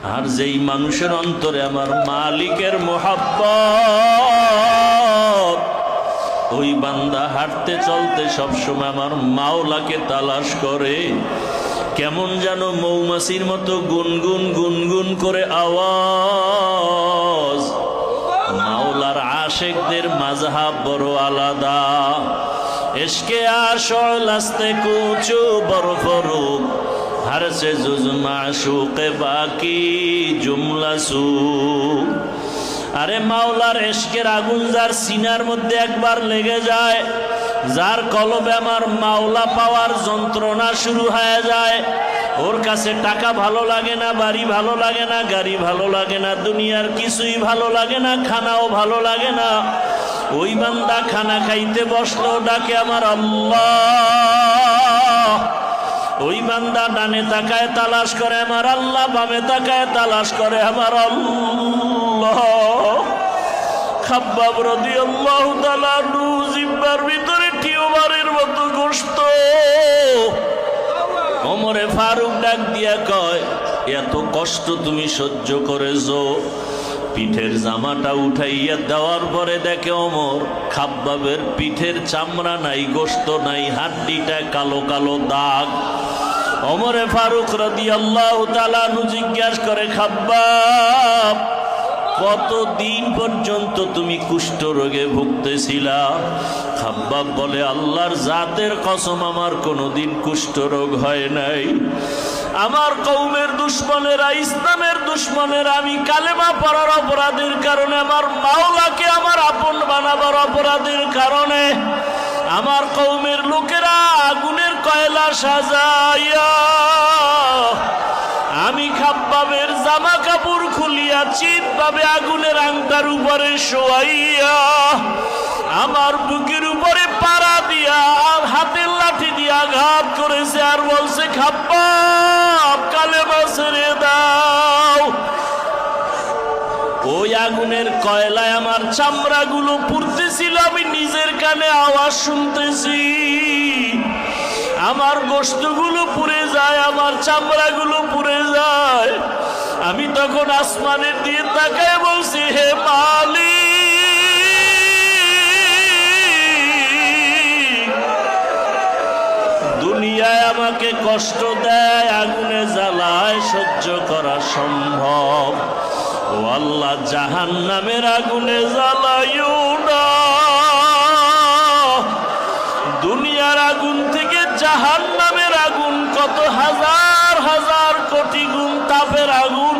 আর যেই মানুষের অন্তরে আমার মালিকের মোহাব্বত, ওই বান্দা হাঁটতে চলতে সবসময় আমার মাওলাকে তালাশ করে। কেমন যেন মৌমাছির মতো গুনগুন গুনগুন করে আওয়াজ। মাওলার আশেকদের মাযহাব বড় আলাদা। ইশকে আশল আস্তে কুচু বড় ফরুক, हर से जुज माशूक बाकी जुमला सू। আরে মাওলার ইশকের আগুন যার সিনার মধ্যে একবার লেগে যায়, যার কলবে আমার মাওলা পাওয়ার যন্ত্রণা শুরু হয়ে যায়, ওর কাছে টাকা ভালো লাগে না, বাড়ি ভালো লাগে না, গাড়ি ভালো লাগে না, দুনিয়ার কিছুই ভালো লাগে না, খানাও ভালো লাগে না। ওই বান্দা খানা খাইতে বসলো ডাকে আমার আল্লাহ। ওই বান্দা ডানে তাকায় তালাশ করে আমার আল্লাহ, বামে তাকায় তালাশ করে আমার আল্লাহ। খাব্বাব রাদিয়াল্লাহু তাআলা আনহু জিহ্বার ভিতরে টিউমারের মতো গোশত। ওমরে ফারুক ডাক দিয়া কয়, এত কষ্ট তুমি সহ্য করেছো? পিঠের জামাটা উঠাইয়া দেওয়ার পরে দেখে ওমর খাব্বাবের পিঠের চামড়া নাই, গোশত নাই, হাড্ডিটা কালো কালো দাগ। ওমরে ফারুক রাদিয়াল্লাহু তাআলা আনহু জিজ্ঞাসা করে, খাব্বাব কতদিন পর্যন্ত তুমি কুষ্ঠ রোগে ভুগতেছিলা? খাব্বাব বলে, আল্লাহর জাতের কসম আমার কোনোদিন কুষ্ঠ রোগ হয় নাই। আমার কওমের দুশমনেরা, ইসলামের দুশমনেরা আমি কালেমা পড়ার অপরাধের কারণে, আমার মাওলাকে আমার আপন বানাবার অপরাধের কারণে আমার কওমের লোকেরা আগুনের কয়লা সাজাইয়া আমি খাব্বাবের জামা কাপড় খুলিয়া চিৎভাবে আগুনের আংটার উপরে শোয়াইয়া আমার বুকের উপরে পাড়া দিয়া হাতের লাঠি দিয়া আঘাত করেছে, আর বলছে, খাব্বাব কালেমা ছেড়ে দাও। ওই আগুনের কয়লায় আমার চামড়াগুলো পুড়তেছিল, আমি নিজের কানে আওয়াজ শুনতেছি। আমার গোশতগুলো পুড়ে যায়, আমার চামড়াগুলো পুড়ে যায়। আমি তখন আসমানের দিকে তাকায় বলছি, হে মালিক, দুনিয়ায় আমাকে কষ্ট দেয়, আগুনে জ্বালায়, সহ্য করা সম্ভব। ও আল্লাহ, জাহান্নামের আগুনে জ্বালাইও না। দুনিয়ার আগুন থেকে জাহান্নামের আগুন কত হাজার হাজার কোটি গুণ তাপের আগুন।